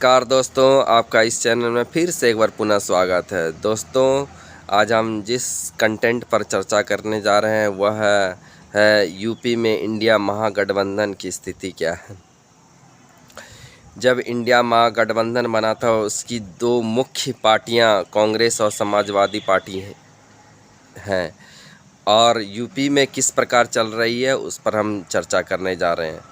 नमस्कार दोस्तों, आपका इस चैनल में फिर से एक बार पुनः स्वागत है। दोस्तों, आज हम जिस कंटेंट पर चर्चा करने जा रहे हैं वह है यूपी में इंडिया महागठबंधन की स्थिति क्या है। जब इंडिया महागठबंधन बना था उसकी दो मुख्य पार्टियां कांग्रेस और समाजवादी पार्टी हैं और यूपी में किस प्रकार चल रही है उस पर हम चर्चा करने जा रहे हैं।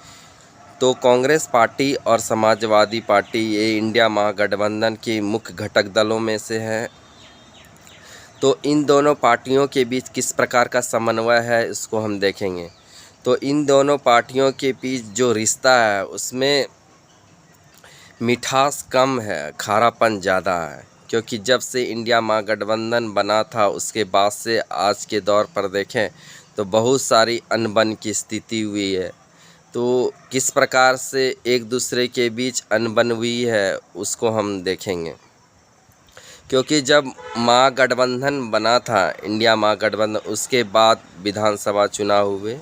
तो कांग्रेस पार्टी और समाजवादी पार्टी ये इंडिया महागठबंधन के मुख्य घटक दलों में से है। तो इन दोनों पार्टियों के बीच किस प्रकार का समन्वय है इसको हम देखेंगे। तो इन दोनों पार्टियों के बीच जो रिश्ता है उसमें मिठास कम है, खारापन ज़्यादा है, क्योंकि जब से इंडिया महागठबंधन बना था उसके बाद से आज के दौर पर देखें तो बहुत सारी अनबन की स्थिति हुई है। तो किस प्रकार से एक दूसरे के बीच अनबन हुई है उसको हम देखेंगे, क्योंकि जब महागठबंधन बना था इंडिया महागठबंधन उसके बाद विधानसभा चुनाव हुए,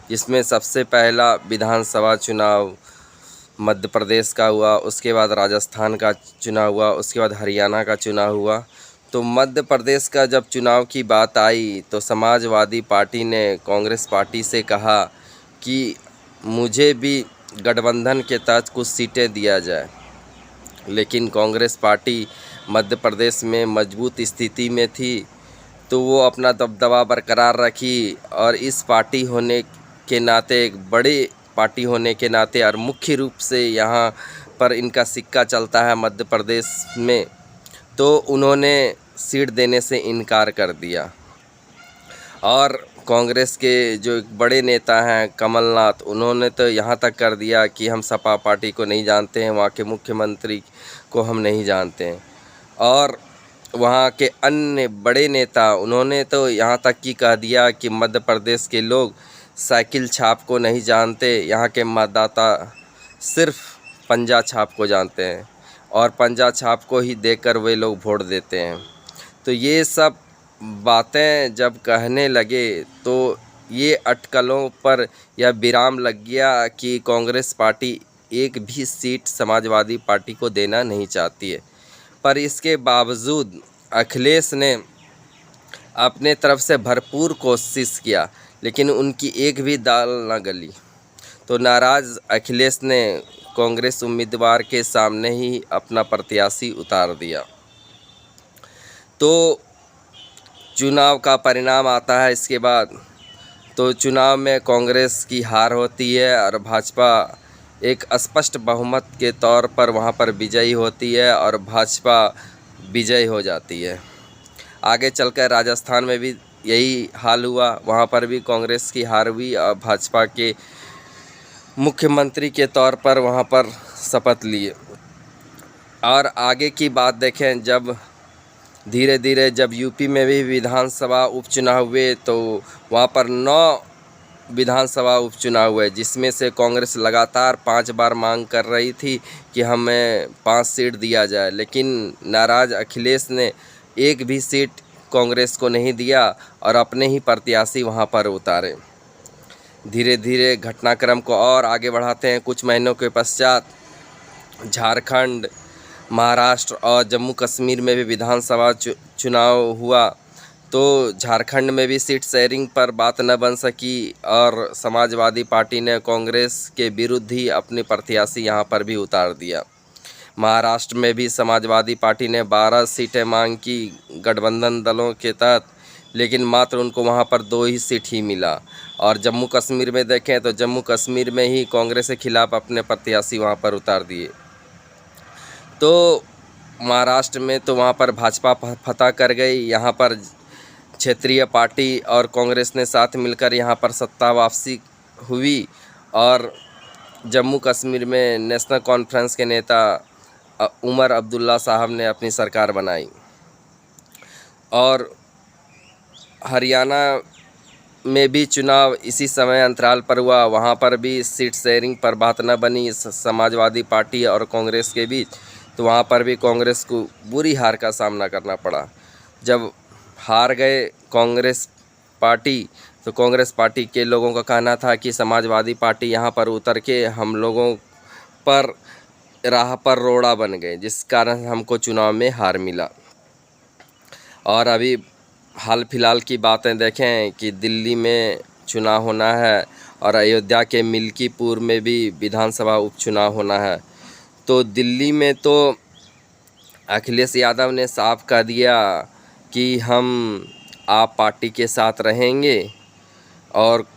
जिसमें सबसे पहला विधानसभा चुनाव मध्य प्रदेश का हुआ, उसके बाद राजस्थान का चुनाव हुआ, उसके बाद हरियाणा का चुनाव हुआ। तो मध्य प्रदेश का जब चुनाव की बात आई तो समाजवादी पार्टी ने कांग्रेस पार्टी से कहा कि मुझे भी गठबंधन के तहत कुछ सीटें दिया जाए, लेकिन कांग्रेस पार्टी मध्य प्रदेश में मजबूत स्थिति में थी तो वो अपना दबदबा बरकरार रखी और इस पार्टी होने के नाते, एक बड़े पार्टी होने के नाते और मुख्य रूप से यहाँ पर इनका सिक्का चलता है मध्य प्रदेश में, तो उन्होंने सीट देने से इनकार कर दिया। और कांग्रेस के जो एक बड़े नेता हैं कमलनाथ, उन्होंने तो यहाँ तक कर दिया कि हम सपा पार्टी को नहीं जानते हैं, वहाँ के मुख्यमंत्री को हम नहीं जानते हैं। और वहाँ के अन्य बड़े नेता उन्होंने तो यहाँ तक कि कह दिया कि मध्य प्रदेश के लोग साइकिल छाप को नहीं जानते, यहाँ के मतदाता सिर्फ पंजा छाप को जानते हैं और पंजा छाप को ही देखकर वे लोग वोट देते हैं। तो ये सब बातें जब कहने लगे तो ये अटकलों पर यह विराम लग गया कि कांग्रेस पार्टी एक भी सीट समाजवादी पार्टी को देना नहीं चाहती है। पर इसके बावजूद अखिलेश ने अपने तरफ से भरपूर कोशिश किया, लेकिन उनकी एक भी दाल न गली। तो नाराज़ अखिलेश ने कांग्रेस उम्मीदवार के सामने ही अपना प्रत्याशी उतार दिया। तो चुनाव का परिणाम आता है इसके बाद। तो चुनाव में कांग्रेस की हार होती है और भाजपा एक स्पष्ट बहुमत के तौर पर वहां पर विजयी होती है और भाजपा विजयी हो जाती है। आगे चलकर राजस्थान में भी यही हाल हुआ, वहां पर भी कांग्रेस की हार हुई और भाजपा के मुख्यमंत्री के तौर पर वहां पर शपथ लिए। और आगे की बात देखें, जब धीरे धीरे जब यूपी में भी विधानसभा उपचुनाव हुए तो वहाँ पर 9 विधानसभा उपचुनाव हुए, जिसमें से कांग्रेस लगातार 5 बार मांग कर रही थी कि हमें 5 सीट दिया जाए, लेकिन नाराज़ अखिलेश ने एक भी सीट कांग्रेस को नहीं दिया और अपने ही प्रत्याशी वहाँ पर उतारे। धीरे धीरे घटनाक्रम को और आगे बढ़ाते हैं। कुछ महीनों के पश्चात झारखंड, महाराष्ट्र और जम्मू कश्मीर में भी विधानसभा चुनाव हुआ। तो झारखंड में भी सीट शेयरिंग पर बात न बन सकी और समाजवादी पार्टी ने कांग्रेस के विरुद्ध ही अपने प्रत्याशी यहां पर भी उतार दिया। महाराष्ट्र में भी समाजवादी पार्टी ने 12 सीटें मांग की गठबंधन दलों के तहत, लेकिन मात्र उनको वहां पर 2 ही सीट ही मिला। और जम्मू कश्मीर में देखें तो जम्मू कश्मीर में ही कांग्रेस के खिलाफ अपने प्रत्याशी वहां पर उतार दिए। तो महाराष्ट्र में तो वहाँ पर भाजपा फतह कर गई, यहाँ पर क्षेत्रीय पार्टी और कांग्रेस ने साथ मिलकर यहाँ पर सत्ता वापसी हुई। और जम्मू कश्मीर में नेशनल कॉन्फ्रेंस के नेता उमर अब्दुल्ला साहब ने अपनी सरकार बनाई। और हरियाणा में भी चुनाव इसी समय अंतराल पर हुआ, वहाँ पर भी सीट शेयरिंग पर बात न बनी समाजवादी पार्टी और कांग्रेस के बीच। तो वहाँ पर भी कांग्रेस को बुरी हार का सामना करना पड़ा। जब हार गए कांग्रेस पार्टी, तो कांग्रेस पार्टी के लोगों का कहना था कि समाजवादी पार्टी यहाँ पर उतर के हम लोगों पर राह पर रोड़ा बन गए, जिस कारण हमको चुनाव में हार मिला। और अभी हाल फिलहाल की बातें देखें कि दिल्ली में चुनाव होना है और अयोध्या के मिल्कीपुर में भी विधानसभा उपचुनाव होना है। तो दिल्ली में तो अखिलेश यादव ने साफ कह दिया कि हम आप पार्टी के साथ रहेंगे और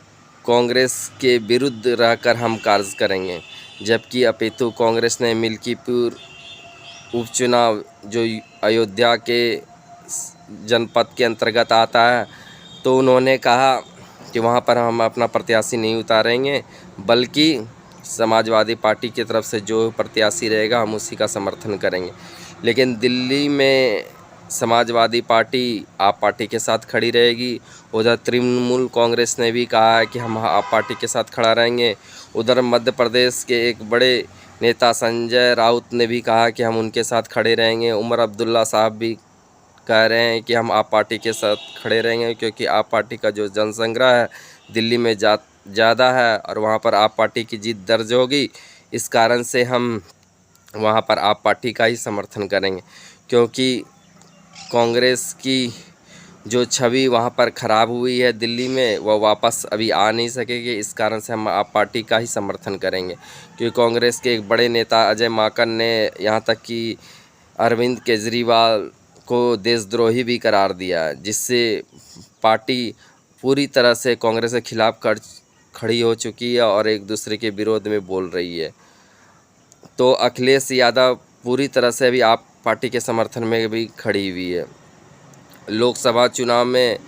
कांग्रेस के विरुद्ध रहकर हम कार्य करेंगे, जबकि अपितु कांग्रेस ने मिल्कीपुर उपचुनाव जो अयोध्या के जनपद के अंतर्गत आता है, तो उन्होंने कहा कि वहाँ पर हम अपना प्रत्याशी नहीं उतारेंगे, बल्कि समाजवादी पार्टी की तरफ से जो प्रत्याशी रहेगा हम उसी का समर्थन करेंगे। लेकिन दिल्ली में समाजवादी पार्टी आप पार्टी के साथ खड़ी रहेगी। उधर तृणमूल कांग्रेस ने भी कहा है कि हम आप पार्टी के साथ खड़ा रहेंगे। उधर मध्य प्रदेश के एक बड़े नेता संजय राउत ने भी कहा कि हम उनके साथ खड़े रहेंगे। उमर अब्दुल्ला साहब भी कह रहे हैं कि हम आप पार्टी के साथ खड़े रहेंगे, क्योंकि आप पार्टी का जो जनसंग्रह है दिल्ली में ज़्यादा है और वहाँ पर आप पार्टी की जीत दर्ज होगी। इस कारण से हम वहाँ पर आप पार्टी का ही समर्थन करेंगे, क्योंकि कांग्रेस की जो छवि वहाँ पर ख़राब हुई है दिल्ली में, वह वापस अभी आ नहीं सकेगी। इस कारण से हम आप पार्टी का ही समर्थन करेंगे, क्योंकि कांग्रेस के एक बड़े नेता अजय माकन ने यहाँ तक कि अरविंद केजरीवाल को देशद्रोही भी करार दिया है, जिससे पार्टी पूरी तरह से कांग्रेस के खिलाफ खड़ी हो चुकी है और एक दूसरे के विरोध में बोल रही है। तो अखिलेश यादव पूरी तरह से अभी आप पार्टी के समर्थन में भी खड़ी हुई है। लोकसभा चुनाव में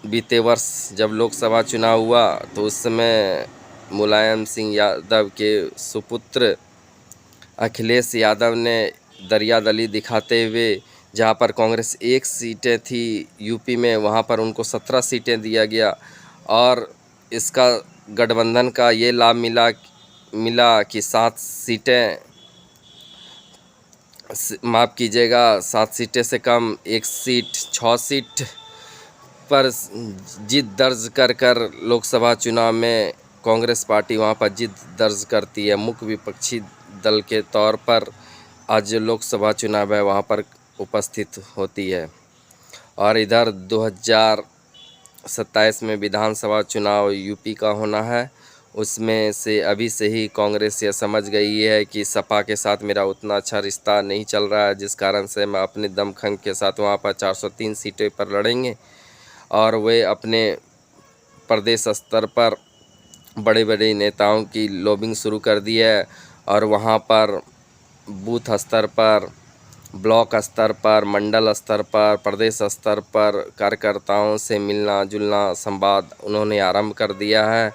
बीते वर्ष जब लोकसभा चुनाव हुआ तो उस समय मुलायम सिंह यादव के सुपुत्र अखिलेश यादव ने दरियादली दिखाते हुए, जहां पर कांग्रेस 1 सीटें थी यूपी में, वहां पर उनको 17 सीटें दिया गया। और इसका गठबंधन का ये लाभ मिला कि 7 सीटें, माफ़ कीजिएगा, 7 सीटें से कम 1 सीट, 6 सीट पर जीत दर्ज कर लोकसभा चुनाव में कांग्रेस पार्टी वहां पर जीत दर्ज करती है। मुख्य विपक्षी दल के तौर पर आज जो लोकसभा चुनाव है वहां पर उपस्थित होती है। और इधर 2027 में विधानसभा चुनाव यूपी का होना है। उसमें से अभी से ही कांग्रेस ये समझ गई है कि सपा के साथ मेरा उतना अच्छा रिश्ता नहीं चल रहा है, जिस कारण से मैं अपने दमखम के साथ वहाँ पर 403 सीटें पर लड़ेंगे। और वे अपने प्रदेश स्तर पर बड़े बड़े नेताओं की लॉबिंग शुरू कर दी है और वहाँ पर बूथ स्तर पर, ब्लॉक स्तर पर, मंडल स्तर पर, प्रदेश स्तर पर कार्यकर्ताओं से मिलना जुलना संवाद उन्होंने आरंभ कर दिया है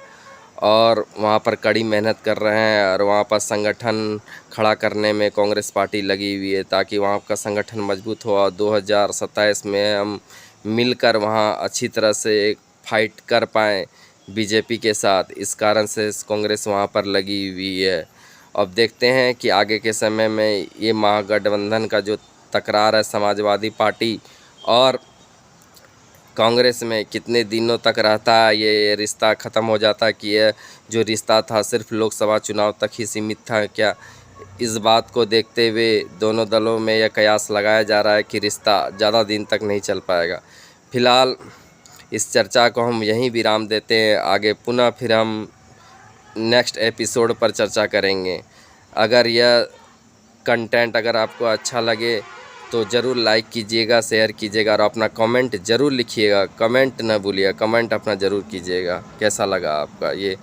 और वहाँ पर कड़ी मेहनत कर रहे हैं। और वहाँ पर संगठन खड़ा करने में कांग्रेस पार्टी लगी हुई है, ताकि वहाँ का संगठन मजबूत हो और 2027 में हम मिलकर वहाँ अच्छी तरह से एक फाइट कर पाएँ बीजेपी के साथ। इस कारण से कांग्रेस वहाँ पर लगी हुई है। अब देखते हैं कि आगे के समय में ये महागठबंधन का जो तकरार है समाजवादी पार्टी और कांग्रेस में कितने दिनों तक रहता है, ये रिश्ता ख़त्म हो जाता है कि ये जो रिश्ता था सिर्फ लोकसभा चुनाव तक ही सीमित था क्या। इस बात को देखते हुए दोनों दलों में यह कयास लगाया जा रहा है कि रिश्ता ज़्यादा दिन तक नहीं चल पाएगा। फिलहाल इस चर्चा को हम यहीं विराम देते हैं। आगे पुनः फिर हम नेक्स्ट एपिसोड पर चर्चा करेंगे। अगर यह कंटेंट अगर आपको अच्छा लगे तो ज़रूर लाइक कीजिएगा, शेयर कीजिएगा और अपना कमेंट ज़रूर लिखिएगा। कमेंट न भूलिएगा, कमेंट अपना ज़रूर कीजिएगा कैसा लगा आपका ये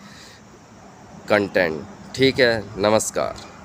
कंटेंट। ठीक है, नमस्कार।